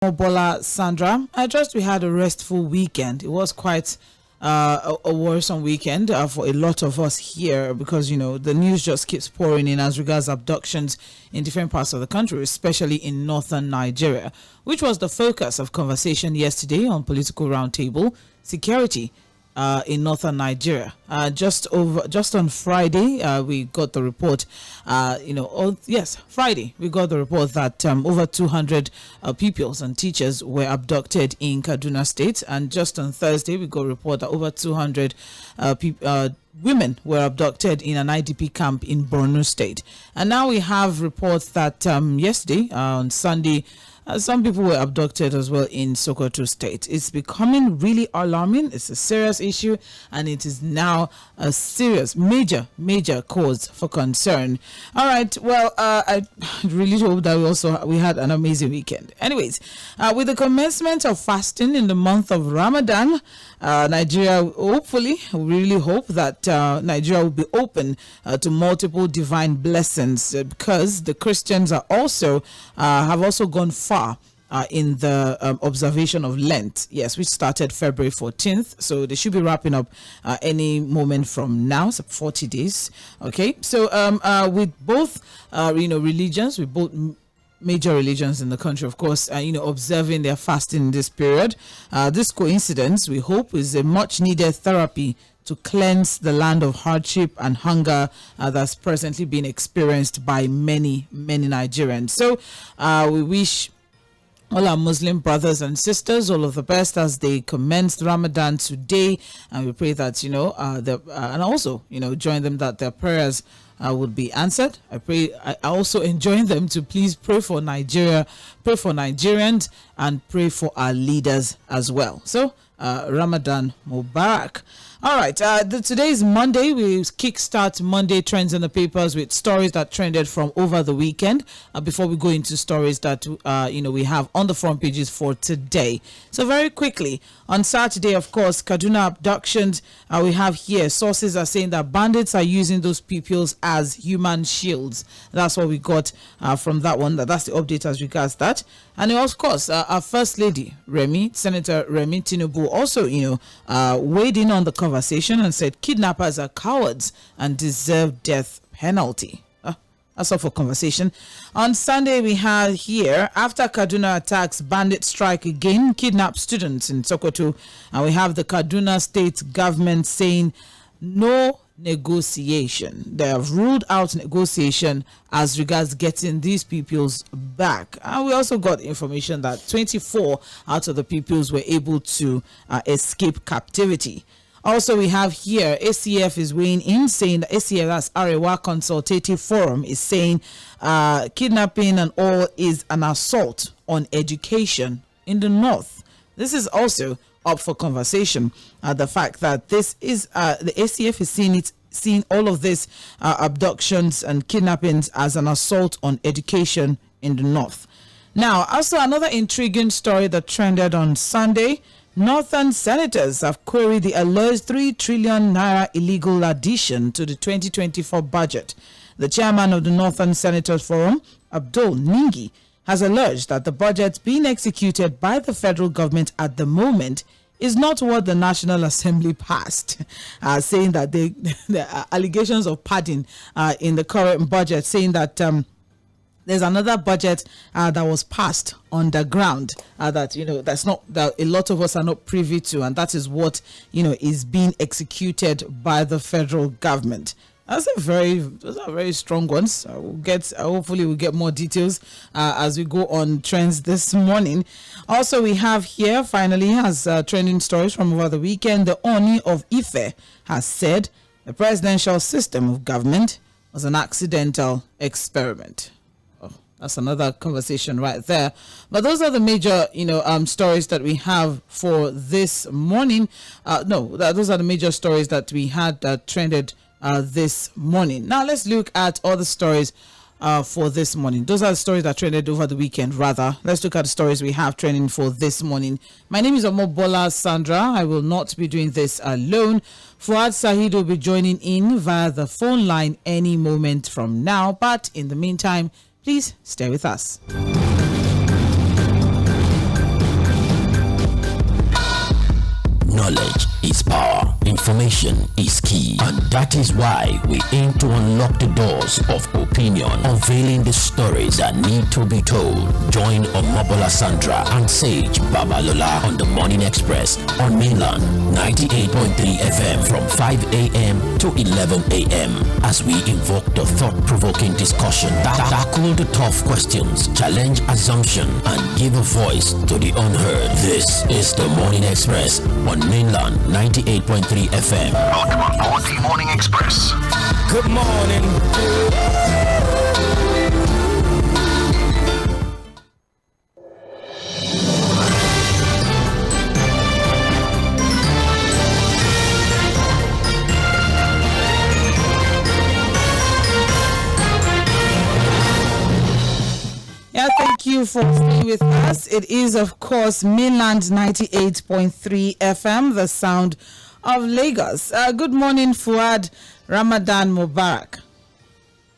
Bola Sandra, I trust we had a restful weekend. It was quite a worrisome weekend for a lot of us here because, the news just keeps pouring in as regards abductions in different parts of the country, especially in northern Nigeria, which was the focus of conversation yesterday on Political Roundtable Security in northern Nigeria. Just on Friday, we got the report. Friday we got the report that over 200 pupils and teachers were abducted in Kaduna State, and just on Thursday we got a report that over 200 women were abducted in an IDP camp in Borno State. And now we have reports that yesterday on Sunday, some people were abducted as well in Sokoto State. It's becoming really alarming. It's a serious issue, and it is now a serious, major cause for concern. All right. Well, I really hope that we had an amazing weekend. Anyways, with the commencement of fasting in the month of Ramadan, Nigeria, hopefully, we really hope that Nigeria will be open to multiple divine blessings because the Christians are also have also gone far in the observation of Lent, yes, which started February 14th. So they should be wrapping up any moment from now, so 40 days. Okay, so with both, religions, with both major religions in the country, of course, observing their fasting in this period. This coincidence, we hope, is a much needed therapy to cleanse the land of hardship and hunger that's presently being experienced by many Nigerians. So we wish all our Muslim brothers and sisters all of the best as they commence Ramadan today, and we pray that and also join them that their prayers would be answered. I also enjoin them to please pray for Nigeria, pray for Nigerians, and pray for our leaders as well. So Ramadan Mubarak. All right, today is Monday. We kickstart Monday trends in the papers with stories that trended from over the weekend before we go into stories that we have on the front pages for today. So very quickly, on Saturday, of course, Kaduna abductions, we have here sources are saying that bandits are using those pupils as human shields. That's what we got from that one. That's the update as regards that. And of course, our First Lady, Senator Remi Tinubu, also, weighed in on the conversation and said kidnappers are cowards and deserve death penalty. That's all for conversation. On Sunday, we have here, after Kaduna attacks, bandits strike again, kidnap students in Sokoto. And we have the Kaduna state government saying no negotiation. They have ruled out negotiation as regards getting these pupils back. And we also got information that 24 out of the pupils were able to escape captivity. Also, we have here ACF is weighing in, saying that ACF, that's Arewa Consultative Forum, is saying kidnapping and all is an assault on education in the north. This is also up for conversation. The fact that this is the ACF is seeing all of this abductions and kidnappings as an assault on education in the north. Now, also another intriguing story that trended on Sunday. Northern senators have queried the alleged 3 trillion naira illegal addition to the 2024 budget. The chairman of the Northern Senators Forum, Abdul Ningi, has alleged that the budget being executed by the federal government at the moment is not what the National Assembly passed, saying that the allegations of padding in the current budget, saying that there's another budget that was passed underground that a lot of us are not privy to, and that is what is being executed by the federal government. Those are very strong ones. Hopefully we'll get more details as we go on trends this morning. Also, we have here finally as trending stories from over the weekend. The Oni of Ife has said the presidential system of government was an accidental experiment. That's another conversation right there. But those are the major, stories that we have for this morning. Those are the major stories that we had that trended this morning. Now let's look at all the stories for this morning. Those are the stories that trended over the weekend, rather. Let's look at the stories we have trending for this morning. My name is Bola Sandra. I will not be doing this alone. Fuad Sahid will be joining in via the phone line any moment from now. But in the meantime, please stay with us. Information is key, and that is why we aim to unlock the doors of opinion, unveiling the stories that need to be told. Join Omobola Sandra and Sage Babalola on the Morning Express on Mainland 98.3 FM from 5 a.m. to 11 a.m. as we invoke the thought-provoking discussion, tackle the tough questions, challenge assumption, and give a voice to the unheard. This is the Morning Express on Mainland 98.3 FM. Welcome on board the Morning Express. Good morning. Yeah, thank you for staying with us. It is, of course, Mainland 98.3 FM, the sound of Lagos. Good morning, Fuad. Ramadan Mubarak.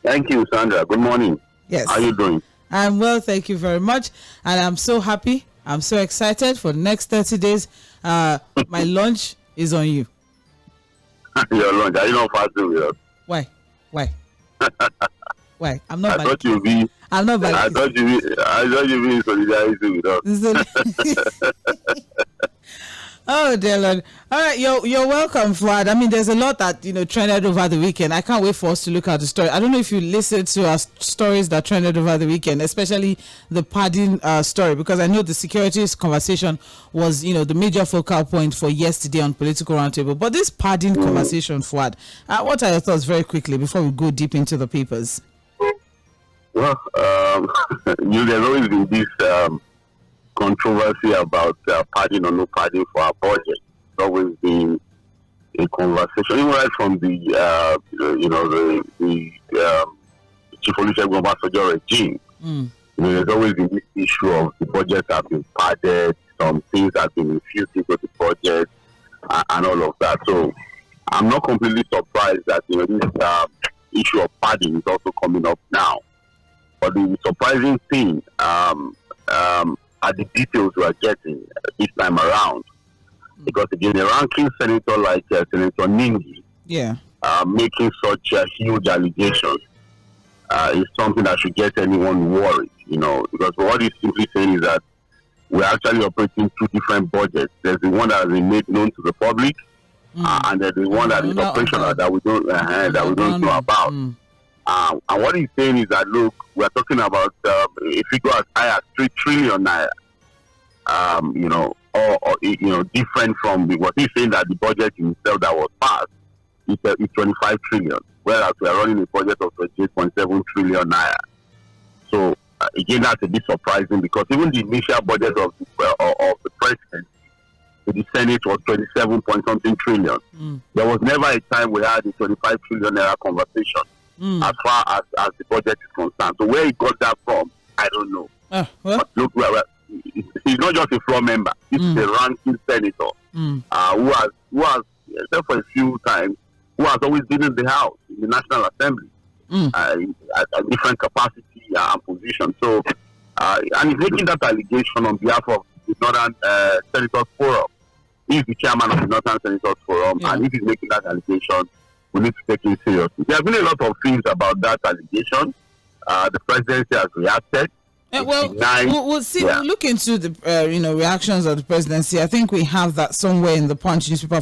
Thank you, Sandra. Good morning. Yes. How are you doing? I'm well, thank you very much. And I'm so happy. I'm so excited for the next 30 days. My lunch is on you. Your lunch. Are you not fasting with us? Why? Why? I'm not. I thought you'd be. I'm not. I thought you'd be in solidarity with us. Oh dear Lord! All right, you're welcome, Fuad. I mean, there's a lot that trended over the weekend. I can't wait for us to look at the story. I don't know if you listened to our stories that trended over the weekend, especially the padding story, because I know the securities conversation was the major focal point for yesterday on Political Roundtable. But this padding conversation, Fuad, what are your thoughts very quickly before we go deep into the papers? Well, there's always been this controversy about padding or no padding for our budget. It's always been a conversation, even right from the Chief Olusegun Obasanjo regime. There's always been this issue of the budget have been padded, some things have been infused into the budget, and all of that. So I'm not completely surprised that this issue of padding is also coming up now. But the surprising thing are the details we are getting this time around. Because again, a ranking senator like Senator Ningi making such huge allegations is something that should get anyone worried, because what he's simply saying is that we're actually operating two different budgets. There's the one that has been made known to the public, and there's the one that is operational that we don't know about. And what he's saying is that, look, we're talking about if we go as high as 3 trillion naira, different from what he's saying that the budget himself that was passed is 25 trillion, whereas we are running a budget of 28.7 trillion naira. So again, that's a bit surprising because even the initial budget of the president to the Senate was 27 point something trillion. There was never a time we had a 25 trillion naira conversation. As far as the budget is concerned. So where he got that from, I don't know. But look, he's not just a floor member. He's a ranking senator who has, except for a few times, who has always been in the House, in the National Assembly, at a different capacity and position. So, and he's making that allegation on behalf of the Northern Senators Forum. He's the chairman of the Northern Senators Forum, and if he's making that allegation, we need to take it seriously. There have been a lot of things about that allegation. The presidency has reacted. We'll see. We'll look into the reactions of the presidency. I think we have that somewhere in the Punch newspaper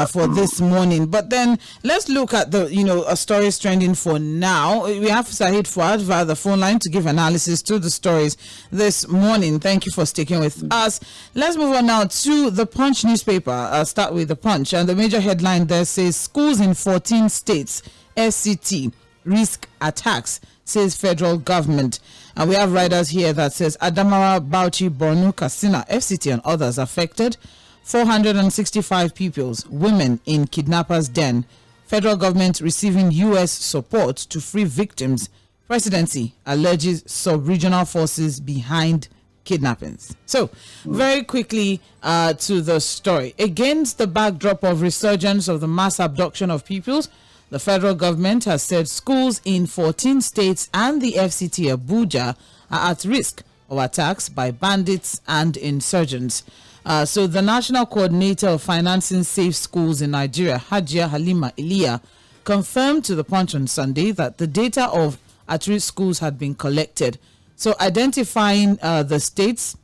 for this morning. But then let's look at the stories trending for now. We have Saheed Fuad via the phone line to give analysis to the stories this morning. Thank you for sticking with us. Let's move on now to the Punch newspaper. I'll start with the Punch, and the major headline there says schools in 14 states FCT risk attacks, says federal government. And we have riders here that says Adamawa, Bauchi, Borno, Katsina, FCT and others affected. 465 pupils, women in kidnappers' den. Federal government receiving U.S. support to free victims. Presidency alleges sub-regional forces behind kidnappings. So, very quickly to the story. Against the backdrop of resurgence of the mass abduction of pupils, the federal government has said schools in 14 states and the FCT Abuja are at risk of attacks by bandits and insurgents. So the National Coordinator of Financing Safe Schools in Nigeria, Hajia Halima Iliya, confirmed to the Punch on Sunday that the data of at-risk schools had been collected. So identifying the states,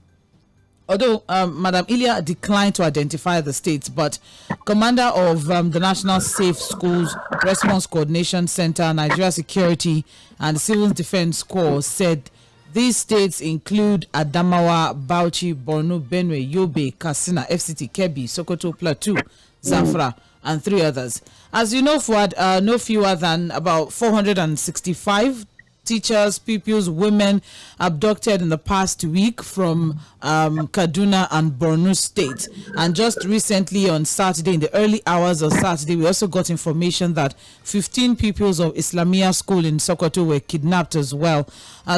although Madam Iliya declined to identify the states, but commander of the National Safe Schools Response Coordination Center, Nigeria Security and Civil Defense Corps said these states include Adamawa, Bauchi, Borno, Benue, Yobe, Katsina, FCT, Kebbi, Sokoto, Plateau, Zamfara, and 3 others. As you know, Fuad, no fewer than about 465 teachers, pupils, women abducted in the past week from Kaduna and Borno State. And just recently on Saturday, in the early hours of Saturday, we also got information that 15 pupils of Islamia School in Sokoto were kidnapped as well.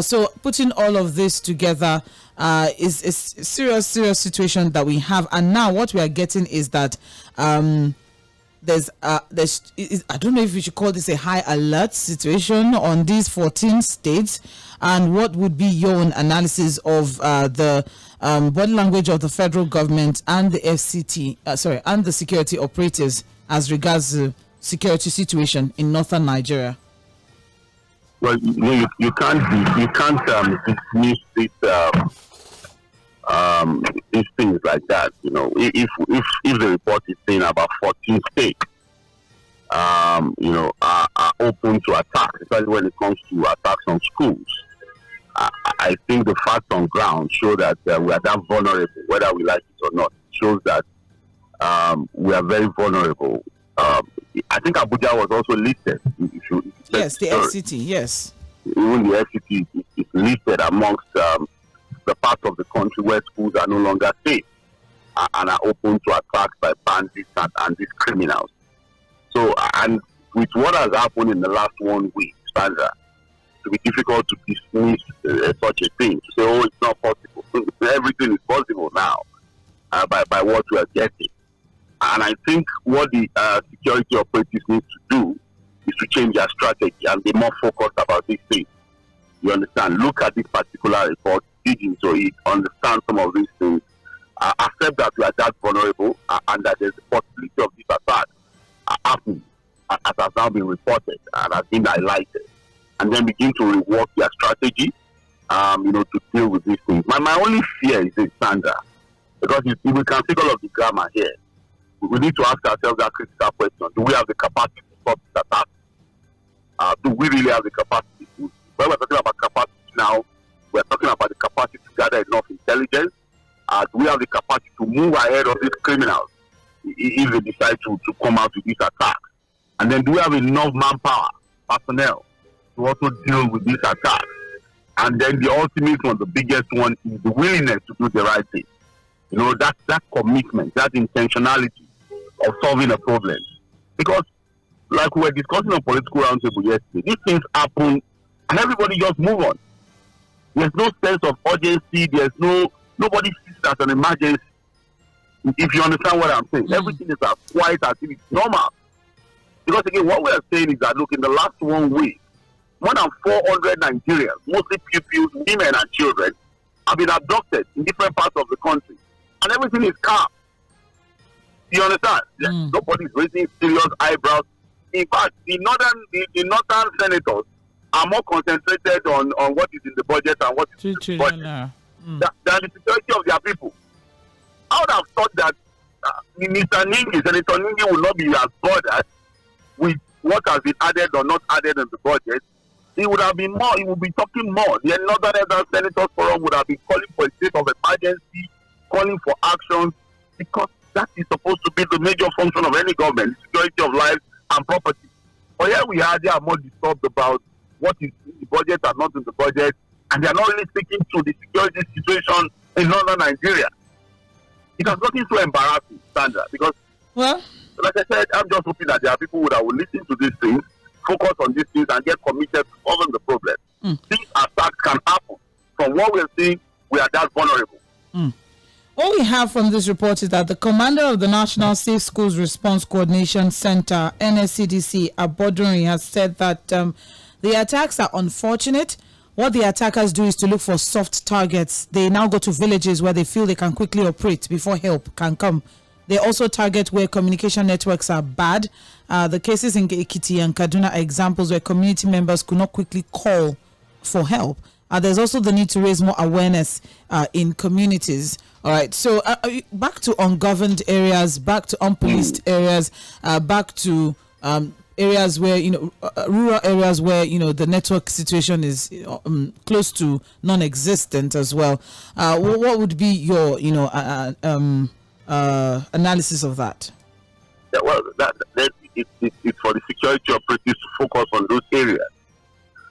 So putting all of this together is a serious situation that we have. And now what we are getting is that there's I don't know if we should call this a high alert situation on these 14 states, and what would be your own analysis of the body language of the federal government and the FCT, and the security operatives as regards the security situation in northern Nigeria? Well, you can't dismiss this these things like that. If the report is saying about 14 states, are open to attack, especially when it comes to attacks on schools, I think the facts on ground show that we are that vulnerable, whether we like it or not. It shows that we are very vulnerable. I think Abuja was also listed. Yes, the FCT, yes. Even the FCT is listed amongst the parts of the country where schools are no longer safe and are open to attacks by bandits and these criminals. So, and with what has happened in the last 1 week, Sandra, it will be difficult to dismiss such a thing, to say, oh, it's not possible. Everything is possible now by what we are getting. And I think what the security operatives need to do is to change their strategy and be more focused about these things. You understand? Look at this particular report, dig into it, understand some of these things, accept that we are that vulnerable and that there's a possibility of this attack happening, as has now been reported and has been highlighted, and then begin to rework their strategy, to deal with these things. My only fear is this, Sandra, because if we can see all of the grammar here, we need to ask ourselves that critical question: do we have the capacity to stop this attack? Do we really have the capacity? When we're talking about capacity now, we're talking about the capacity to gather enough intelligence. Do we have the capacity to move ahead of these criminals if they decide to come out with this attack? And then do we have enough manpower, personnel, to also deal with this attack? And then the ultimate one, the biggest one, is the willingness to do the right thing. That commitment, that intentionality of solving a problem. Because, like we were discussing on Political Roundtable yesterday, these things happen and everybody just move on. There's no sense of urgency. Nobody sees it as an emergency. If you understand what I'm saying, everything is as quiet as if it's normal. Because again, what we are saying is that, look, in the last 1 week, more than 400 Nigerians, mostly pupils, women and children, have been abducted in different parts of the country. And everything is calm. You understand? Nobody's raising serious eyebrows. In fact, the northern senators are more concentrated on what is in the budget and what is in the budget than the security of their people. I would have thought that Senator Ningi will not be as bothered with what has been added or not added in the budget. He would have been more, he would be talking more. The Northern Senators Forum would have been calling for a state of emergency, calling for actions, because that is supposed to be the major function of any government, security of life and property. But here we are, they are more disturbed about what is in the budget and not in the budget, and they are not really speaking to the security situation in northern Nigeria. It has gotten so embarrassing, Sandra, because, like I said, I'm just hoping that there are people that will listen to these things, focus on these things, and get committed to solving the problem. These attacks can happen. From what we're seeing, we are that vulnerable. All we have from this report is that the commander of the National Safe Schools Response Coordination Center, NSCDC, Abodunrin, has said that the attacks are unfortunate, what the attackers do is to look for soft targets. They now go to villages where they feel they can quickly operate before help can come. They also target where communication networks are bad. The cases in Ekiti and Kaduna are examples where community members could not quickly call for help. There's also the need to raise more awareness in communities. All right, so back to ungoverned areas, back to unpoliced areas, back to areas where, rural areas where, the network situation is close to non-existent as well. What would be your, analysis of that? Yeah, well, it's for the security operatives to focus on those areas.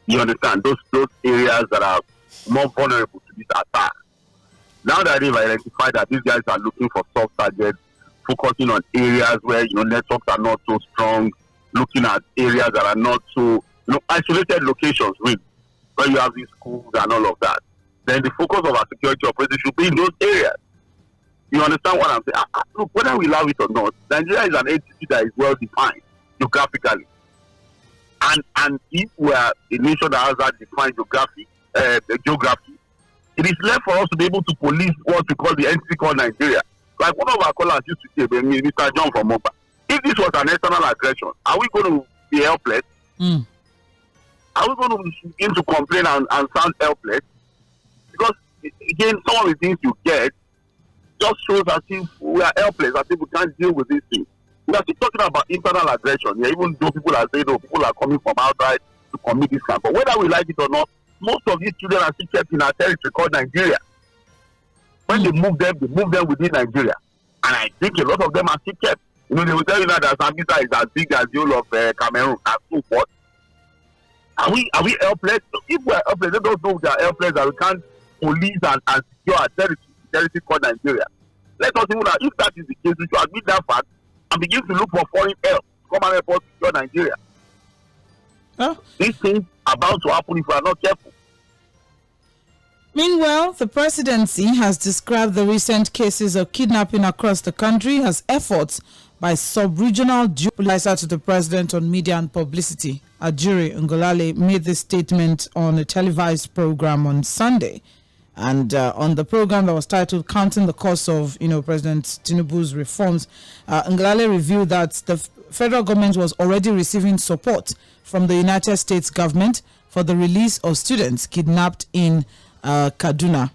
You understand? Those areas that are more vulnerable to this attack. Now that they've identified that these guys are looking for soft targets, focusing on areas where networks are not so strong, looking at areas that are not so isolated locations, really, where you have these schools and all of that. Then the focus of our security operators should be in those areas. You understand what I'm saying? Look, whether we love it or not, Nigeria is an entity that is well defined geographically. And if we are a nation that has that defined geography, it is left for us to be able to police what we call the entity called Nigeria. Like one of our callers used to say, Mr. John from Moba, if this was an external aggression, are we going to be helpless? Are we going to begin to complain and sound helpless? Because, again, some of the things you get just shows as if we are helpless, as if we can't deal with these things. We are still talking about internal aggression. Yeah, even though people are saying, people are coming from outside to commit this crime. But whether we like it or not, most of these children are still kept in our territory called Nigeria. When they move them within Nigeria. And I think a lot of them are still kept. They will tell you now that Sambisa is as big as the whole of Cameroon and so forth. Are we helpless? If we are helpless, let us know we are helpless that we can't police and secure our territory called Nigeria. Let us even, if that is the case, we should admit that fact and begin to look for foreign help to come and help us secure Nigeria. These things are bound to happen if we are not careful. Meanwhile, the presidency has described the recent cases of kidnapping across the country as efforts by sub-regional geopolitics to the president on media and publicity. Ajuri Ngolale made this statement on a televised program on Sunday. And on the program that was titled Counting the Cost of President Tinubu's Reforms, Ngolale revealed that the federal government was already receiving support from the United States government for the release of students kidnapped in Kaduna.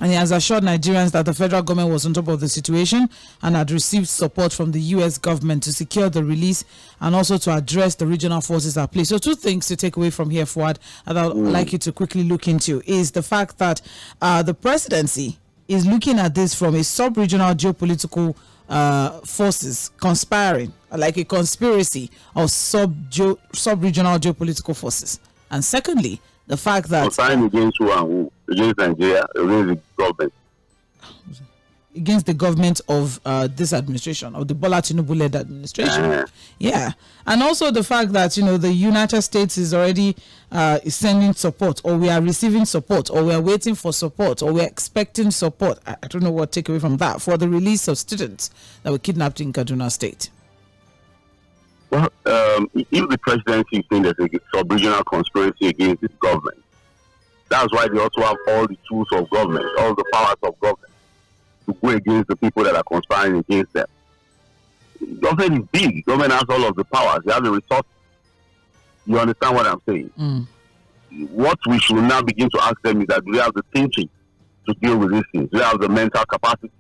And he has assured Nigerians that the federal government was on top of the situation and had received support from the U.S. government to secure the release and also to address the regional forces at play. So 2 things to take away from here, Fuad, that I would like you to quickly look into is the fact that the presidency is looking at this from a sub-regional geopolitical forces conspiring, like a conspiracy of sub-regional geopolitical forces. And secondly, the fact that conspiring against who and who? Against Nigeria, against the government. Against the government of this administration, of the Bola Tinubu-led administration. Yeah. And also the fact that, the United States is already is sending support, or we are receiving support, or we are waiting for support, or we are expecting support. I don't know what to take away from that, for the release of students that were kidnapped in Kaduna State. Well, if the presidency is saying there's a sub-regional conspiracy against this government, that's why they also have all the tools of government, all the powers of government to go against the people that are conspiring against them. Government is big. Government has all of the powers. They have the resources. You understand what I'm saying? What we should now begin to ask them is that do they have the thinking to deal with these things? Do they have the mental capacity,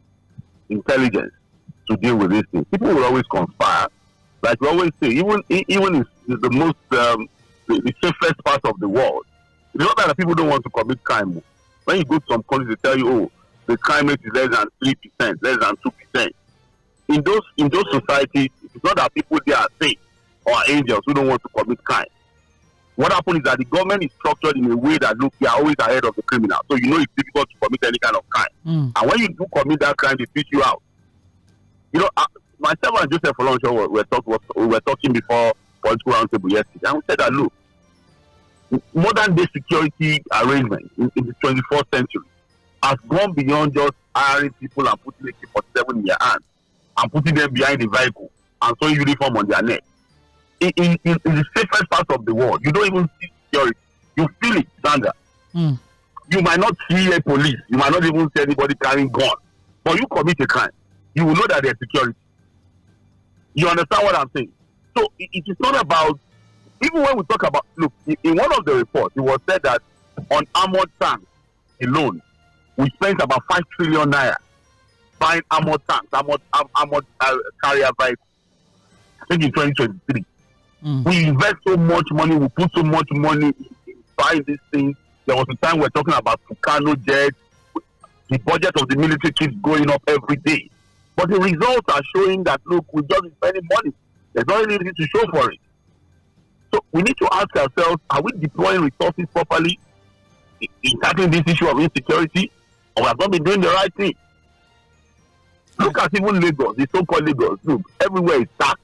intelligence to deal with these things? People will always conspire. Like we always say, even in the most, the safest part of the world, it's not that people don't want to commit crime. When you go to some countries, they tell you, the crime rate is less than 3%, less than 2%. In those societies, it's not that people there are safe or angels who don't want to commit crime. What happens is that the government is structured in a way that, look, they are always ahead of the criminal. So it's difficult to commit any kind of crime. And when you do commit that crime, they fish you out. Myself and Joseph Fᴜဃᴜnᴜ were talking before political roundtable yesterday, and we said that, look, modern day security arrangement in the 21st century has gone beyond just hiring people and putting AK-47 in their hands and putting them behind the vehicle and sewing uniform on their neck. In the safest part of the world, you don't even see security. You feel it, Sandra. You might not see a police. You might not even see anybody carrying gun. But you commit a crime. You will know that there's security. You understand what I'm saying? So it is not about, even when we talk about, look, in one of the reports, it was said that on armored tanks alone, we spent about 5 trillion naira buying armored tanks, armored carrier vehicles. I think in 2023. We invest so much money, we put so much money in buying these things. There was a time we were talking about Tucano jets. The budget of the military keeps going up every day. But the results are showing that, look, we just spending money. There's not really anything to show for it. So we need to ask ourselves, are we deploying resources properly in tackling this issue of insecurity? Or we have not been doing the right thing? Look at even Lagos, the so-called Lagos. Look, everywhere is dark.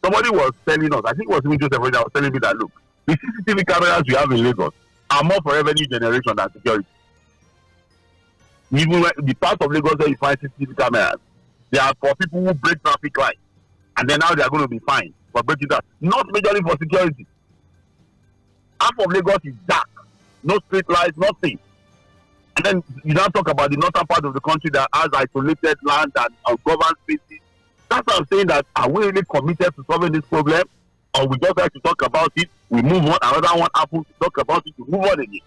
Somebody was telling us, I think it was even Joseph, was telling me that, look, the CCTV cameras we have in Lagos are more for revenue generation than security. Even when the part of Lagos where you find CCTV cameras, they are for people who break traffic lights. And then now they are going to be fined for breaking that. Not majorly for security. Half of Lagos is dark. No street lights, nothing. And then you now talk about the northern part of the country that has isolated land and ungoverned spaces. That's why I'm saying that, are we really committed to solving this problem? Or we just like to talk about it, we move on, another one happens, to talk about it, we move on again.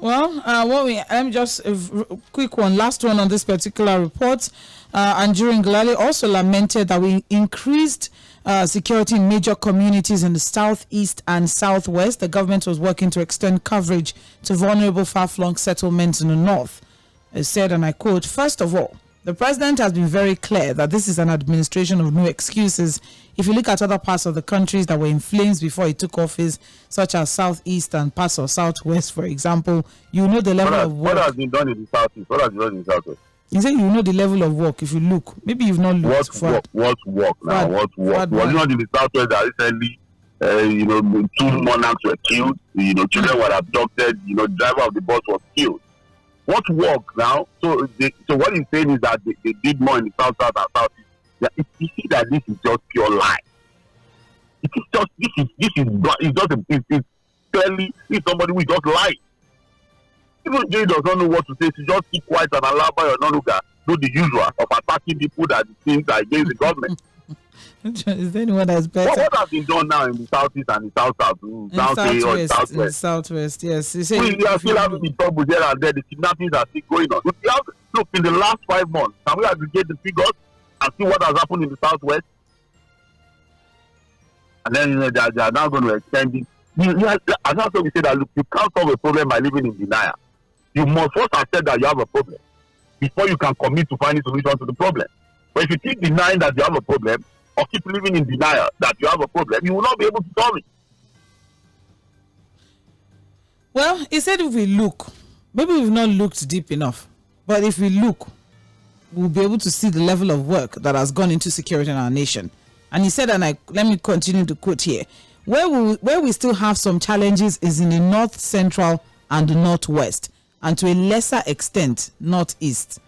Let me just quick one, last one on this particular report. Anjuri Ngalale also lamented that we increased security in major communities in the southeast and southwest. The government was working to extend coverage to vulnerable far-flung settlements in the north. It said, and I quote, "First of all, the president has been very clear that this is an administration of no excuses. If you look at other parts of the countries that were in flames before he took office, such as Southeast and parts of Southwest, for example, you know the level of work." What has been done in the Southeast? What has been done in the Southwest? He said, you know the level of work. If you look, maybe you've not looked. What work now? What work? Was it not in the Southwest that recently, 2 monarchs were killed? Children were abducted. Driver of the bus was killed. What work now? So what he's saying is that they did more in the South and Southeast. You see that this is just pure lie. It is just it's clearly somebody who is just lying. Even Jay does not know what to say. She just keep quiet and allow by your non-looker do the usual of attacking people that seems are against the government. Is there anyone that's better? What has been done now in the Southeast and the South-South? In the Southwest, yes. We are still having the trouble there and there. The kidnappings are still going on. Look, in the last 5 months, can we aggregate the figures and see what has happened in the Southwest? And then they are now going to extend it. As also we say that, look, you can't solve a problem by living in denial. You must first accept that you have a problem before you can commit to finding solutions to the problem. But if you keep denying that you have a problem, or keep living in denial that you have a problem, you will not be able to solve it. Well, he said if we look, maybe we've not looked deep enough, but if we look, we'll be able to see the level of work that has gone into security in our nation. And he said, and let me continue to quote here, where we still have some challenges is in the north central and the northwest, and to a lesser extent, northeast.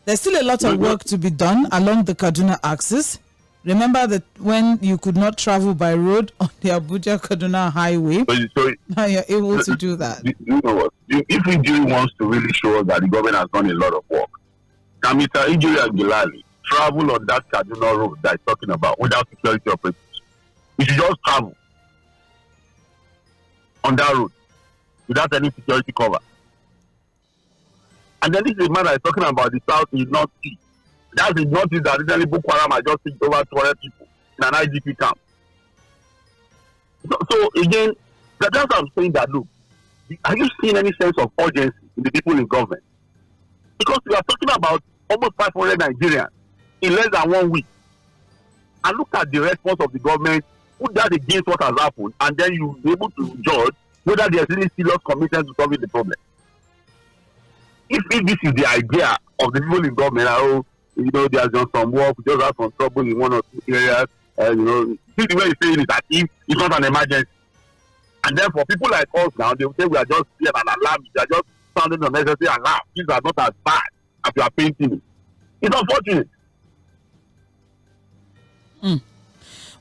There's still a lot of work to be done along the Kaduna axis. Remember that when you could not travel by road on the Abuja-Kaduna highway, now you're able to do that. You know what? If Injury wants to really show us that the government has done a lot of work, can Mr. Injury Aguilali travel on that Kaduna road that he's talking about without security operators? He should just travel on that road without any security cover. And then this is a man that is talking about the South is not east. That's the northeast that recently Boko Haram has just picked over 200 people in an IDP camp. So again, that's what I'm saying that, look, are you seeing any sense of urgency in the people in government? Because we are talking about almost 500 Nigerians in less than 1 week. And look at the response of the government, put that against what has happened, and then you'll be able to judge whether there's any serious commitment to solving the problem. If this is the idea of the people in government, there's just some work, we just have some trouble in 1 or 2 areas, see the way you're saying it, that if it's not an emergency. And then for people like us now, they will say we are just fear and alarm, they are just sounding unnecessary alarm. Things are not as bad as you are painting it. It's unfortunate.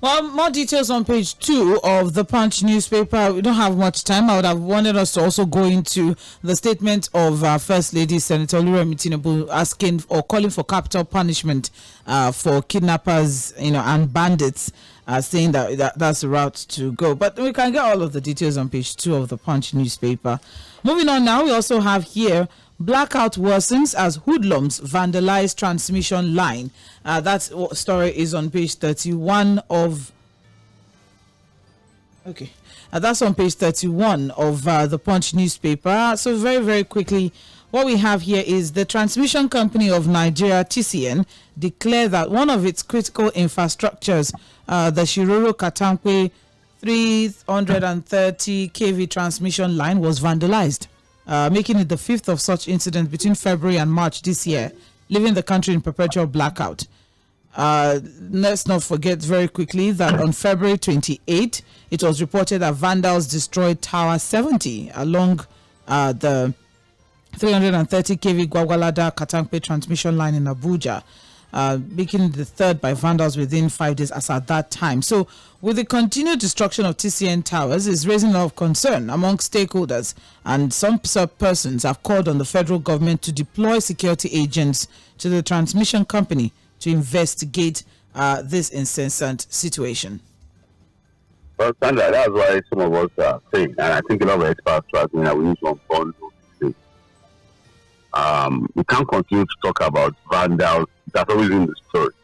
Well, more details on page 2 of the Punch newspaper. We don't have much time. I would have wanted us to also go into the statement of First Lady Senator Oluremi Tinubu asking or calling for capital punishment for kidnappers, and bandits, saying that's the route to go. But we can get all of the details on page 2 of the Punch newspaper. Moving on now, we also have here blackout worsens as hoodlums vandalize transmission line. That story is on page 31 of. Okay, that's on page 31 of the Punch newspaper. So very, very quickly, what we have here is the transmission company of Nigeria, TCN, declared that one of its critical infrastructures, the Shiroro Katampe 330 kV transmission line, was vandalized, making it the 5th of such incident between February and March this year, leaving the country in perpetual blackout. Let's not forget very quickly that on February 28, it was reported that vandals destroyed Tower 70 along the 330 kV Gwagwalada Katampe transmission line in Abuja, making it the third by vandals within 5 days as at that time. So with the continued destruction of TCN towers is raising a lot of concern among stakeholders, and some persons have called on the federal government to deploy security agents to the transmission company to investigate this incessant situation. Well, Sandra, that's why some of us are saying, and I think a lot of experts are saying that we need to unbond those things. We can't continue to talk about vandals. That's always in the story.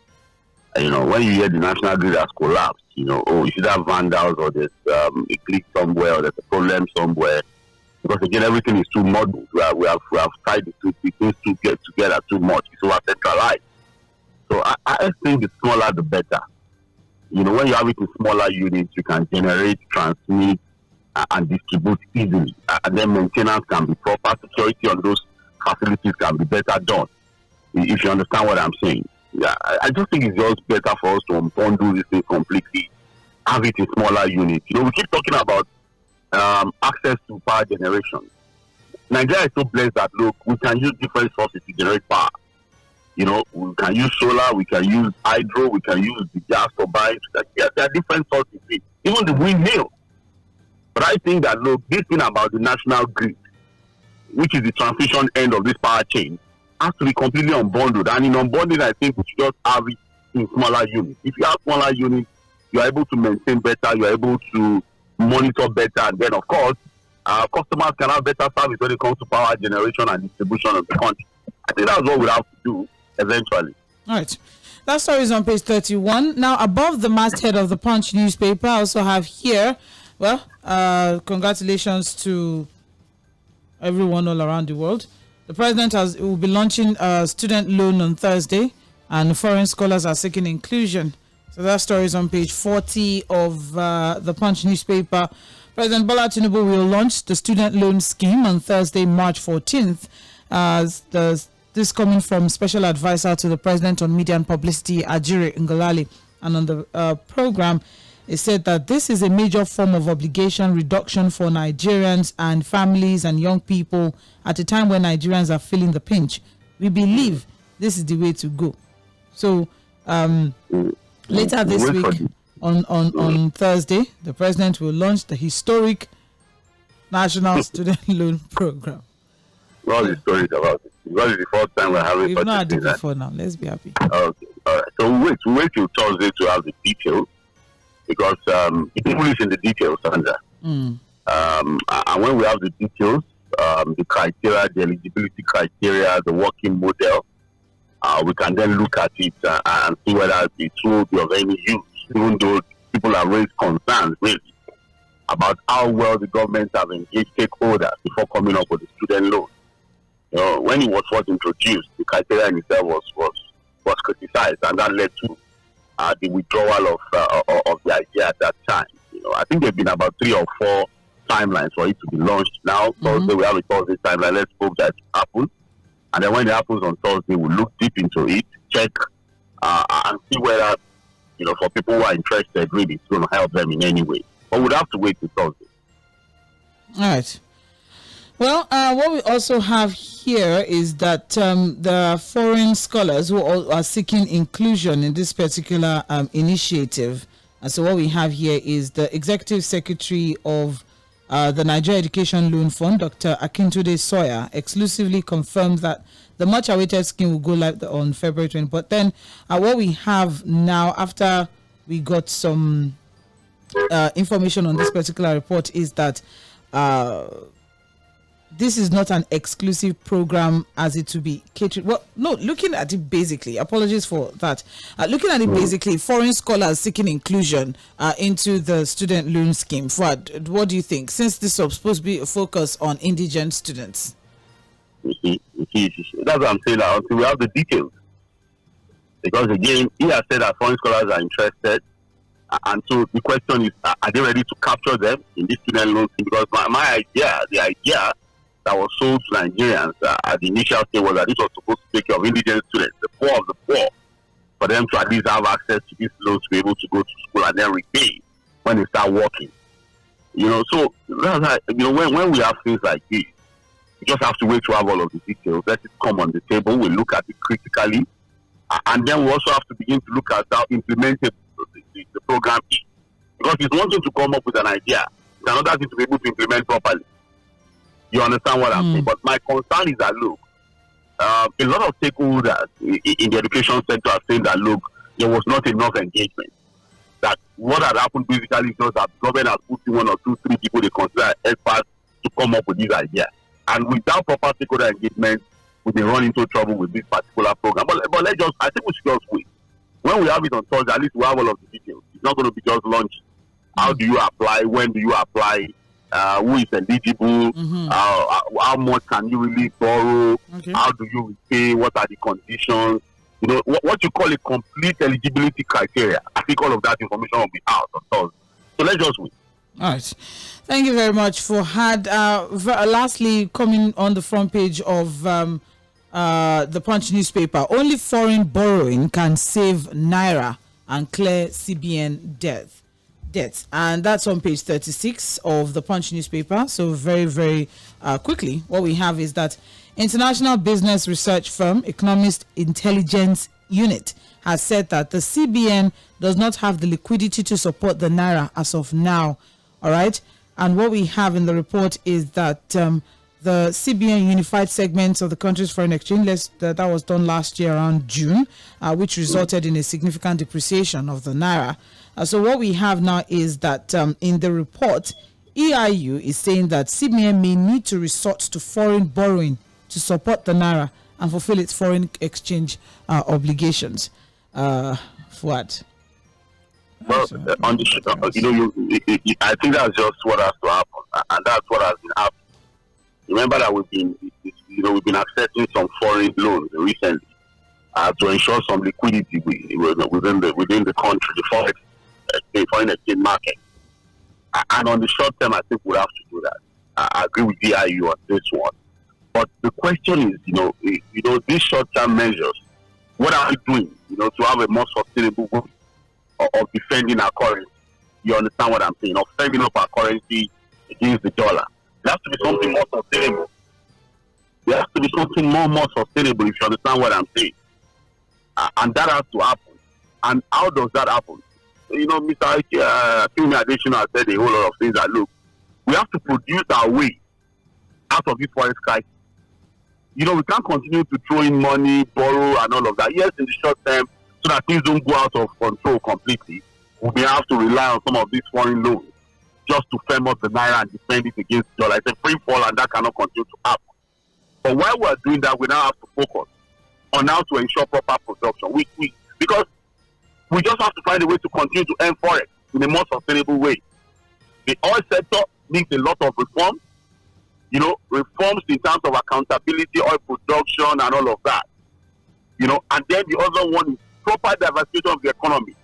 When you hear the national grid has collapsed, you should have vandals, or there's a click somewhere, or there's a problem somewhere. Because again, everything is too muddled. We have tried the things to get together too much. It's over centralized. So I think the smaller the better. When you have it in smaller units, you can generate, transmit, and distribute easily. And then maintenance can be proper. Security on those facilities can be better done. If you understand what I'm saying. Yeah, I just think it's just better for us to undo this thing completely. Have it in smaller units. We keep talking about access to power generation. Nigeria is so blessed that, look, we can use different sources to generate power. We can use solar, we can use hydro, we can use the gas turbines. There are different sources, even the windmill. But I think that, look, this thing about the national grid, which is the transmission end of this power chain, has to be completely unbundled. And in unbundling, I think we should just have it in smaller units. If you have smaller units, you are able to maintain better, you are able to monitor better, and then, of course, customers can have better service when it comes to power generation and distribution of the country. I think that's what we have to do eventually. All right. That story is on page 31. Now, above the masthead of the Punch newspaper, I also have here, congratulations to everyone all around the world. The president will be launching a student loan on Thursday, and foreign scholars are seeking inclusion. So that story is on page 40 of the Punch newspaper. President Bola Tinubu will launch the student loan scheme on Thursday, March 14th. This coming from Special Advisor to the President on Media and Publicity, Ajiri Ngalali. And on the program, it said that this is a major form of obligation reduction for Nigerians and families and young people at a time when Nigerians are feeling the pinch. We believe this is the way to go. So later this week, on Thursday, the President will launch the historic National Student Loan Program. All the stories about it. Because it's the first time we're having. We've not had it before now. Let's be happy. Okay. All right. So we'll wait till Thursday to have the details, because the people is in the details, Sandra. And when we have the details, the criteria, the eligibility criteria, the working model, we can then look at it and see whether it will be of any use, even though people have raised concerns, really, about how well the government have engaged stakeholders before coming up with the student loan. When it was first introduced, the criteria in itself was criticized, and that led to the withdrawal of the idea at that time. I think there have been about 3 or 4 timelines for it to be launched. Now, Thursday, we have a Thursday timeline. Let's hope that it happens. And then when it happens on Thursday, we'll look deep into it, check, and see whether, for people who are interested, really, it's going to help them in any way. But we'll have to wait till Thursday. All right. Well, what we also have here is that there are foreign scholars who are seeking inclusion in this particular initiative. And so what we have here is the Executive Secretary of the Nigeria Education Loan Fund, Dr. Akintunde Sawyer, exclusively confirmed that the much-awaited scheme will go live on February 20. But then what we have now, after we got some information on this particular report, is that this is not an exclusive program as it to be catered. Well, no, looking at it basically, apologies for that. Looking at it basically, foreign scholars seeking inclusion into the student loan scheme. Fuad, what do you think? Since this is supposed to be a focus on indigent students. That's what I'm saying now, until we have the details. Because again, he has said that foreign scholars are interested. And so the question is, are they ready to capture them in this student loan scheme? Because my idea, the idea that was sold to Nigerians at the initial stage was that this was supposed to take care of indigent students, the poor of the poor, for them to at least have access to these loans to be able to go to school and then repay when they start working. So that's how, when we have things like this, we just have to wait to have all of the details. Let it come on the table. We look at it critically, and then we also have to begin to look at how implemented the program is. Because it's one thing to come up with an idea, it's another thing to be able to implement properly. You understand what I'm saying? But my concern is that, look, a lot of stakeholders in the education sector are saying that, look, there was not enough engagement. That what had happened basically is just that government has put in 1 or 2, 3 people they consider experts to come up with this idea. And without proper stakeholder engagement, we may run into trouble with this particular program. But I think we should just wait. When we have it on Thursday, at least we have all of the details. It's not going to be just launching. How do you apply? When do you apply? Who is eligible? How much can you really borrow? Okay. How do you repay? What are the conditions? What you call a complete eligibility criteria. I think all of that information will be out on Thursday. So let's just wait. All right. Thank you very much for lastly, coming on the front page of the Punch newspaper, only foreign borrowing can save Naira and clear CBN debts. And that's on page 36 of the Punch newspaper. So very, very quickly, what we have is that international business research firm Economist Intelligence Unit has said that the CBN does not have the liquidity to support the Naira as of now. All right. And what we have in the report is that the CBN unified segments of the country's foreign exchange, that was done last year around June, which resulted in a significant depreciation of the Naira. So what we have now is that in the report, EIU is saying that CBN may need to resort to foreign borrowing to support the Naira and fulfill its foreign exchange obligations. Fuad. Well, on the I think that's just what has to happen, and that's what has been happening. Remember that we've been accepting some foreign loans recently to ensure some liquidity within the country, the foreign exchange market. And on the short term, I think we'll have to do that. I agree with DIU on this one. But the question is, these short-term measures, what are we doing, to have a more sustainable way of defending our currency? You understand what I'm saying? Of saving up our currency against the dollar. There has to be something more sustainable. There has to be something more sustainable, if you understand what I'm saying. And that has to happen. And how does that happen? Mr. Tʀᴇ Additional said a whole lot of things that, look, we have to produce our way out of this forex crisis. We can't continue to throw in money, borrow, and all of that. Yes, in the short term, so that things don't go out of control completely, we may have to rely on some of these foreign loans just to firm up the Naira and defend it against the dollar. It's a free fall, and that cannot continue to happen. But while we're doing that, we now have to focus on how to ensure proper production. Because we just have to find a way to continue to earn forex in a more sustainable way. The oil sector needs a lot of reforms. Reforms in terms of accountability, oil production, and all of that. And then the other one is proper diversification of the economy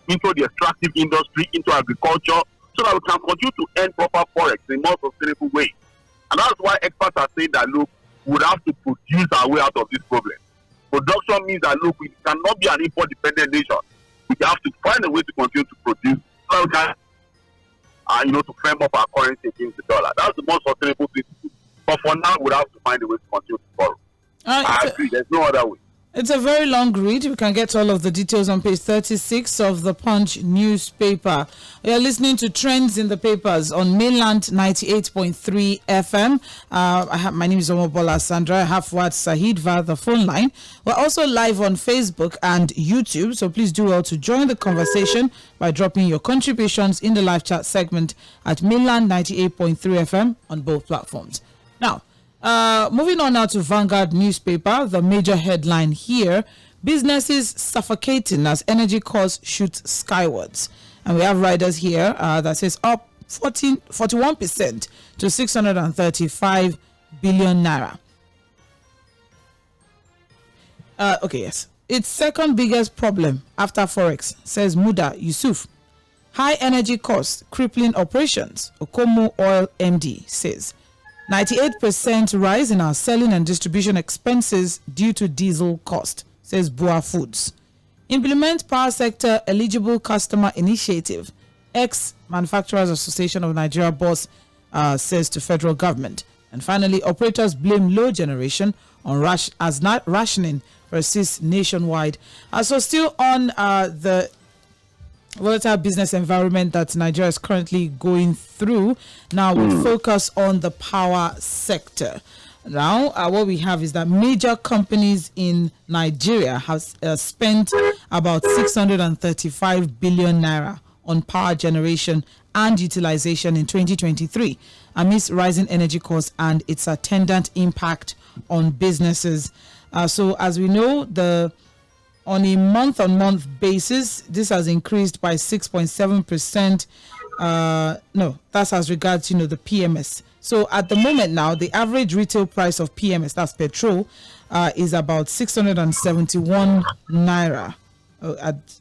into the extractive industry, into agriculture, so that we can continue to earn proper forex in a more sustainable way. And that's why experts are saying that, look, we would have to produce our way out of this problem. Production means that, look, we cannot be an import-dependent nation. We have to find a way to continue to produce so that we can, to firm up our currency against the dollar. That's the most sustainable thing to do. But for now, we have to find a way to continue to borrow. I agree. There's no other way. It's a very long read. We can get all of the details on page 36 of the Punch newspaper. We are listening to Trends in the Papers on Mainland 98.3 FM. My name is Omobola Sandra. I have Fuad Sahid via the phone line. We're also live on Facebook and YouTube, so please do well to join the conversation by dropping your contributions in the live chat segment at Mainland 98.3 FM on both platforms. Now, moving on now to Vanguard newspaper, the major headline here, businesses suffocating as energy costs shoot skywards. And we have riders here that says up 41% to 635 billion naira. Yes. Its second biggest problem after Forex, says Muda Yusuf. High energy costs crippling operations, Okomo Oil MD says. 98% rise in our selling and distribution expenses due to diesel cost, says Bua Foods. Implement power sector eligible customer initiative, ex-Manufacturers Association of Nigeria boss says to federal government. And finally, operators blame low generation on rationing persists nationwide. So still on the volatile business environment that Nigeria is currently going through. Now we focus on the power sector. Now what we have is that major companies in Nigeria have spent about 635 billion naira on power generation and utilization in 2023 amidst rising energy costs and its attendant impact on businesses. So as we know, on a month-on-month basis, this has increased by 6.7%. That's as regards, the PMS. So at the moment now, the average retail price of PMS, that's petrol, is about 671 naira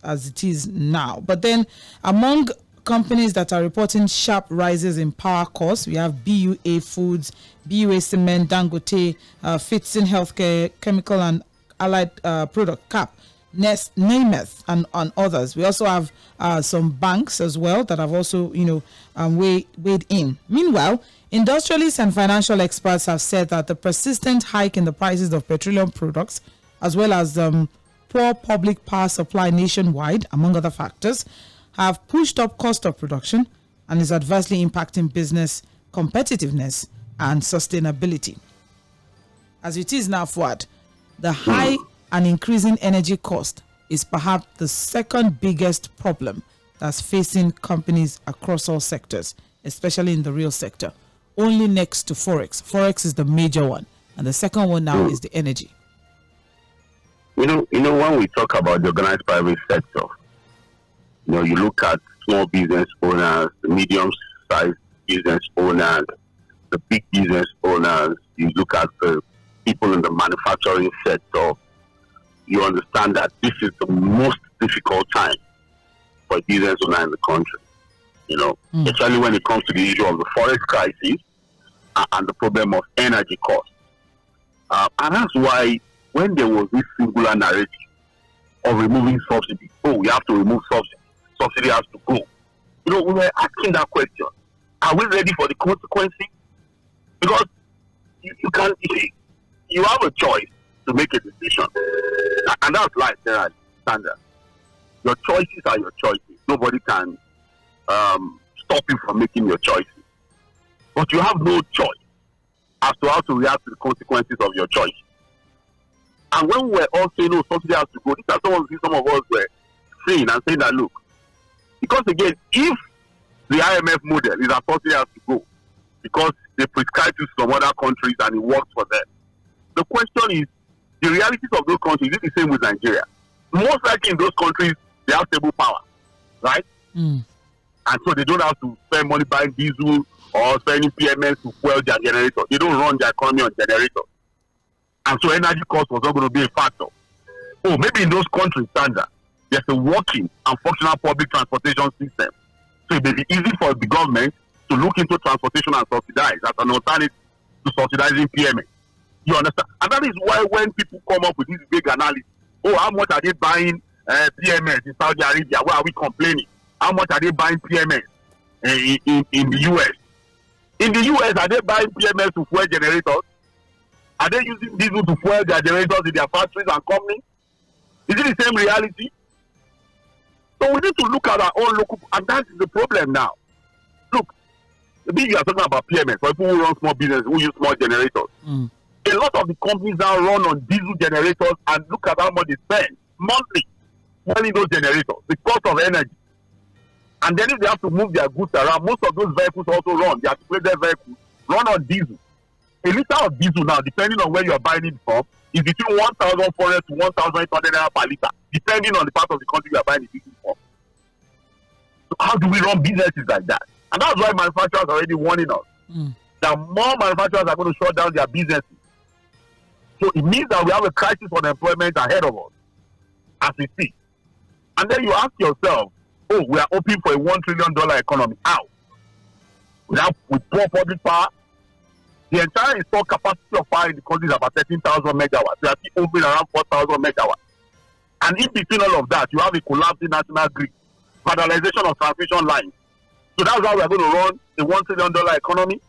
as it is now. But then among companies that are reporting sharp rises in power costs, we have BUA Foods, BUA Cement, Dangote, Fitson Healthcare, Chemical and Allied Product, CAP, Nemeth and others. We also have some banks as well that have also, weighed in. Meanwhile, industrialists and financial experts have said that the persistent hike in the prices of petroleum products, as well as poor public power supply nationwide, among other factors, have pushed up cost of production and is adversely impacting business competitiveness and sustainability. As it is now, Fuad, the high and increasing energy cost is perhaps the second biggest problem that's facing companies across all sectors, especially in the real sector, only next to Forex. Forex is the major one, and the second one now is the energy. When we talk about the organized private sector, you look at small business owners, the medium-sized business owners, the big business owners, you look at the people in the manufacturing sector, you understand that this is the most difficult time for a business owner in the country. Especially when it comes to the issue of the forex crisis and the problem of energy costs. And that's why when there was this singular narrative of removing subsidy, we have to remove subsidy. Subsidy has to go. We were asking that question. Are we ready for the consequences? Because you have a choice to make a decision. And that's life, standard. Your choices are your choices. Nobody can stop you from making your choices. But you have no choice as to how to react to the consequences of your choice. And when we're all saying, subsidy has to go, these are some of us were saying that, look, because again, if the IMF model is that subsidy has to go because they prescribe to some other countries and it works for them, the question is, the realities of those countries, is it the same with Nigeria? Most likely in those countries, they have stable power, right? And so they don't have to spend money buying diesel or spending PMS to fuel their generator. They don't run their economy on generators. And so energy cost was not going to be a factor. Maybe in those countries, standard, there's a working and functional public transportation system. So it may be easy for the government to look into transportation and subsidize as an alternative to subsidizing PMS. You understand? And that is why when people come up with this big analysis, how much are they buying PMS in Saudi Arabia? Why are we complaining? How much are they buying PMS in the US? In the US, are they buying PMS to fuel generators? Are they using diesel to fuel their generators in their factories and companies? Is it the same reality? So we need to look at our own local, and that is the problem now. Look, maybe you are talking about PMS, for people who run small business, who use small generators. A lot of the companies now run on diesel generators, and look at how much they spend monthly running those generators, the cost of energy. And then if they have to move their goods around, most of those vehicles also run, the articulated vehicles run on diesel. A liter of diesel now, depending on where you are buying it from, is between 1,400 to 1,800 naira per liter, depending on the part of the country you are buying the diesel from. So how do we run businesses like that? And that's why manufacturers are already warning us that more manufacturers are going to shut down their businesses. So it means that we have a crisis on employment ahead of us, as we see. And then you ask yourself, oh, we are hoping for a $1 trillion economy. How? With poor public power, the entire installed capacity of power in the country is about 13,000 megawatts. We are still opening around 4,000 megawatts. And in between all of that, you have a collapsing national grid, vandalization of transmission lines. So that's how we are going to run a $1 trillion economy.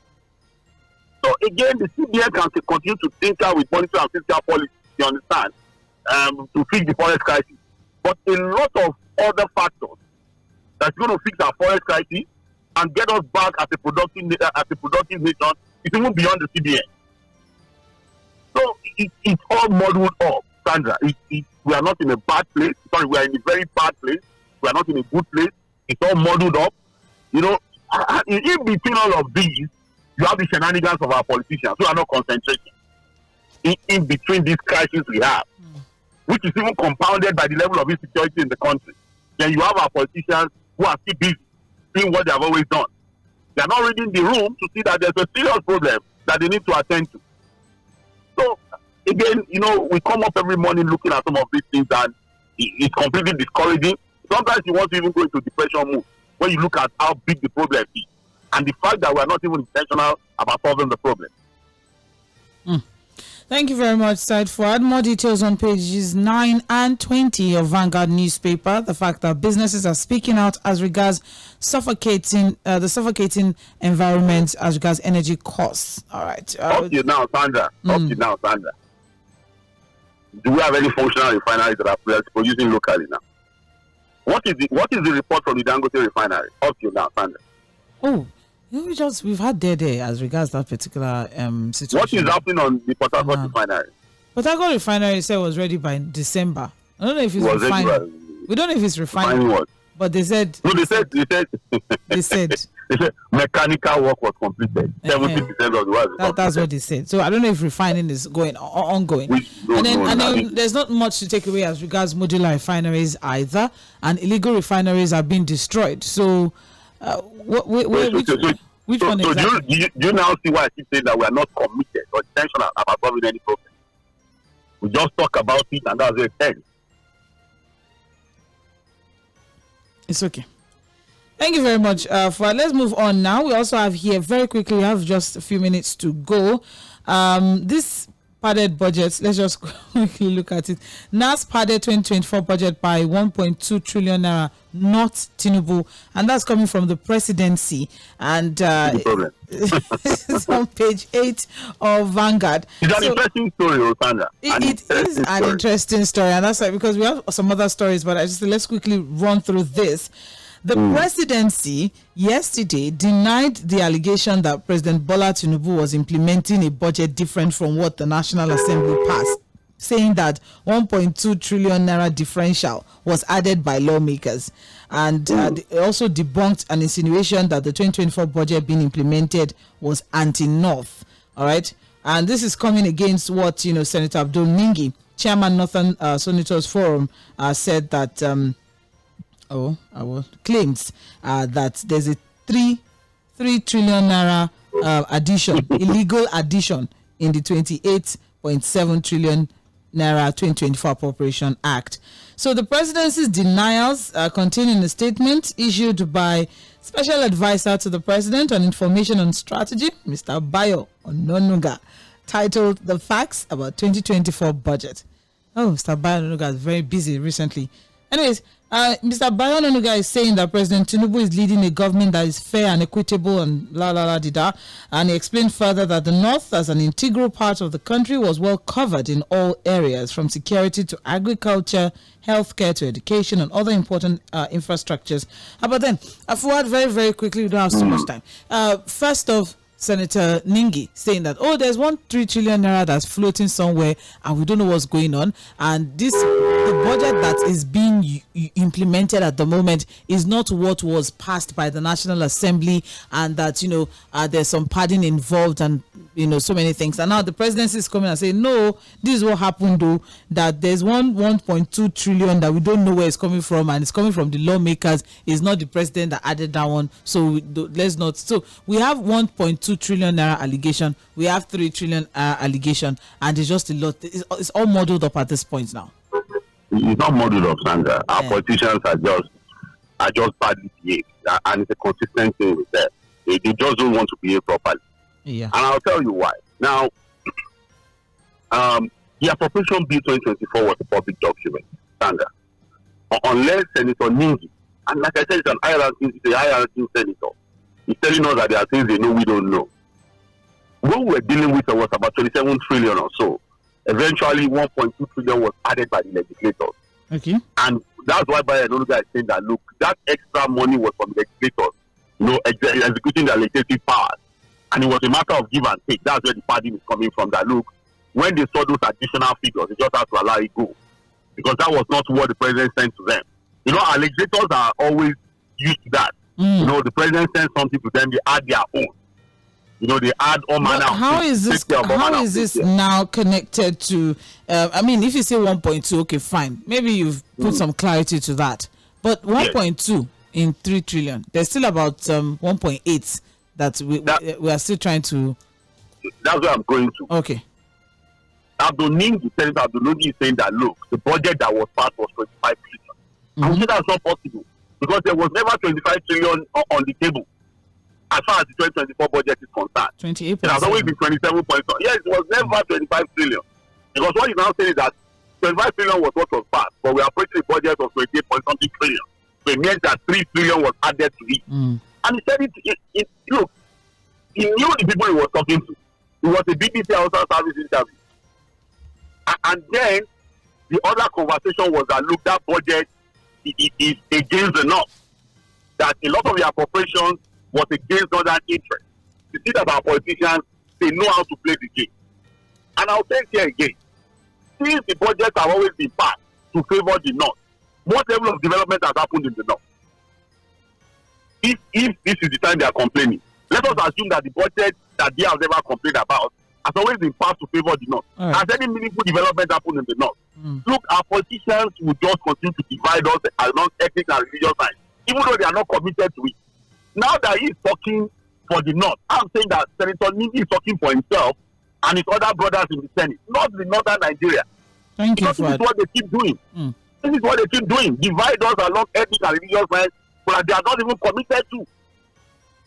So again, the CBN can continue to tinker with monetary and fiscal policy, you understand, to fix the forest crisis. But a lot of other factors that's going to fix our forest crisis and get us back as a productive nation, it's even beyond the CBN. So it's all muddled up, Sandra. We are not in a bad place. Sorry, we are in a very bad place. We are not in a good place. It's all muddled up. You know, in between all of these, you have the shenanigans of our politicians who are not concentrating. In between these crises we have, which is even compounded by the level of insecurity in the country. Then you have our politicians who are still busy doing what they have always done. They are not reading the room to see that there's a serious problem that they need to attend to. So, again, you know, we come up every morning looking at some of these things, and it's completely discouraging. Sometimes you want to even go into depression mode when you look at how big the problem is, and the fact that we are not even intentional about solving the problem. Thank you very much, Said Fuad. More details on pages 9 and 20 of Vanguard newspaper. The fact that businesses are speaking out as regards suffocating environment as regards energy costs. All right. Up to now, Sandra. Do we have any functional refineries that are producing locally now? What is the report from the Dangote refinery? Up to now, Sandra. Oh. We've had there as regards that particular situation. What is happening on the Port Harcourt refinery? Port Harcourt refinery said was ready by December. I don't know if it's refined. We don't know if it's refined. What? But they said. No, they said. They said mechanical work was completed. 70% of the work. That's what they said. So I don't know if refining is ongoing. And then there's not much to take away as regards modular refineries either, and illegal refineries are being destroyed. So. Which one exactly? Do you now see why I keep saying that we are not committed or intentional about solving any problem? We just talk about it and that's it ends. It's okay. Thank you very much. Let's move on now. We also have here very quickly. We have just a few minutes to go. This padded budget, let's just quickly look at it. NAS padded 2024 budget by 1.2 trillion naira, not Tinubu, and that's coming from the presidency. And it's on page 8 of Vanguard. It's an interesting story, Rosanda. It is an interesting story, and that's right, because we have some other stories, but let's quickly run through this. The presidency yesterday denied the allegation that President Bola Tinubu was implementing a budget different from what the National Assembly passed, saying that 1.2 trillion naira differential was added by lawmakers. And they also debunked an insinuation that the 2024 budget being implemented was anti-North. All right. And this is coming against what, Senator Abdul Ningi, Chairman Northern Senators Forum, said that claims that there's a 3 trillion naira illegal addition in the 28.7 trillion naira 2024 Appropriation Act. So the presidency's denials contained in a statement issued by Special Advisor to the President on Information and Strategy, Mr. Bayo Ononuga, titled "The Facts About 2024 Budget." Oh, Mr. Bayo Ononuga is very busy recently. Anyways, Mr. Bayon Onuga is saying that President Tinubu is leading a government that is fair and equitable and and he explained further that the North, as an integral part of the country, was well covered in all areas, from security to agriculture, healthcare to education and other important infrastructures. But then, forward very, very quickly, we don't have so much time. First off, Senator Ningi saying that, there's 1.3 trillion naira that's floating somewhere and we don't know what's going on. And the budget that is being implemented at the moment is not what was passed by the National Assembly, and that, there's some padding involved and, so many things. And now the presidency is coming and saying, no, this is what happened though, that there's 1.2 trillion that we don't know where it's coming from, and it's coming from the lawmakers. It's not the president that added that one. So let's not. So we have 1.2 trillion naira allegation, we have 3 trillion allegation, and it's just a lot. It's all modeled up at this point now. It's not modeled up, Sandra. Our politicians are just badly behaved, and it's a consistent thing with them. They just don't want to behave properly. Yeah. And I'll tell you why. Now, the appropriation bill 2024 was a public document, Sandra. Unless Senator Ningi, and like I said, it's a high-ranking senator, he's telling us that there are things they know we don't know. What we were dealing with was about 27 trillion or so. Eventually, 1.2 trillion was added by the legislators. Okay. And that's why Bayon Onuga is saying that, look, that extra money was from the legislators, executing their legislative powers. And it was a matter of give and take. That's where the padding is coming from. That, look, when they saw those additional figures, they just had to allow it go. Because that was not what the president sent to them. Our legislators are always used to that. The president sends something to them, they add their own. They add all manner of things. How is this now connected to, if you say 1.2, okay, fine. Maybe you've put some clarity to that. But 1.2 in 3 trillion, there's still about 1.8 that we are still trying to. That's where I'm going to. Okay. Abdul-Ningi is saying that, look, the budget that was passed was 25 trillion. I would say that's not possible, because there was never 25 trillion on the table. As far as the 2024 budget is concerned, 28. It has always been 27 points. Yes, it was never 25 trillion. Because what you now say is that 25 trillion was what was passed, but we are approaching a budget of 28 point something trillion. So it means that 3 trillion was added to it. And he said look, he knew the people he was talking to. It was a BBC outside service interview. And then the other conversation was that, look, that budget is against the North. That a lot of the appropriations was against northern interest. You see that our politicians, they know how to play the game. And I'll say it here again. Since the budgets have always been passed to favor the North, what level of development has happened in the North? If this is the time they are complaining, let us assume that the budget that they have never complained about has always been passed to favor the North. Right. Has any meaningful development happened in the North? Look, our politicians will just continue to divide us along ethnic and religious lines, even though they are not committed to it. Now that he is talking for the North, I'm saying that Senator Ningi is talking for himself and his other brothers in the Senate, not the Northern Nigeria. Thank you, this is what they keep doing. This is what they keep doing. Divide us along ethnic and religious lines, but they are not even committed to.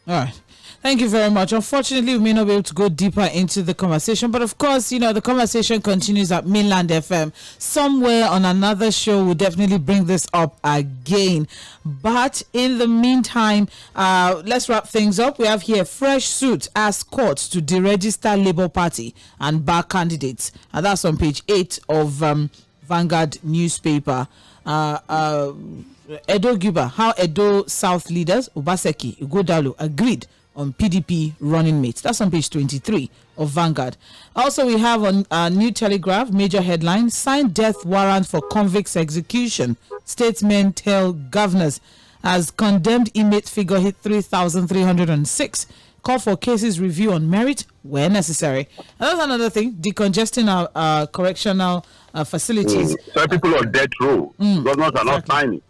All right. Thank you very much. Unfortunately, we may not be able to go deeper into the conversation, but of course, the conversation continues at Mainland FM. Somewhere on another show, we'll definitely bring this up again. But in the meantime, let's wrap things up. We have here fresh suit as courts to deregister Labour Party and back candidates. And that's on page 8 of Vanguard newspaper. Edo Guba, how Edo South leaders, Obaseki, Ighodalo, agreed on PDP running mates. That's on page 23 of Vanguard. Also, we have on New Telegraph, major headline, signed death warrant for convicts execution. Statesmen tell governors as condemned inmate figure hit 3,306. Call for cases review on merit where necessary. And that's another thing, decongesting our correctional facilities. So people on death row, governors are not signing.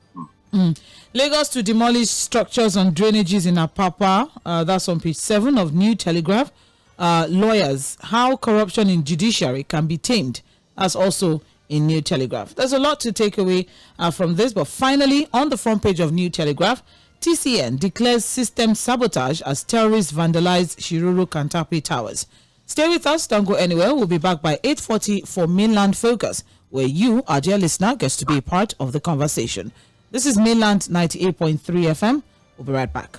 Lagos to demolish structures on drainages in Apapa. That's on page 7 of New Telegraph. Lawyers, how corruption in judiciary can be tamed. That's also in New Telegraph. There's a lot to take away from this, but finally, on the front page of New Telegraph, TCN declares system sabotage as terrorists vandalize Shiruru Kantapi Towers. Stay with us, don't go anywhere. We'll be back by 8:40 for Mainland Focus, where you, our dear listener, gets to be a part of the conversation. This is Mainland 98.3 FM. We'll be right back.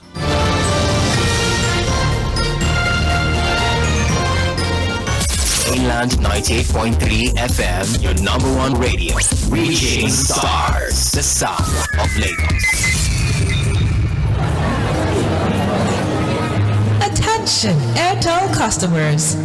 Mainland 98.3 FM, your number one radio. Reaching stars, the sound of Lagos. Attention, Airtel customers.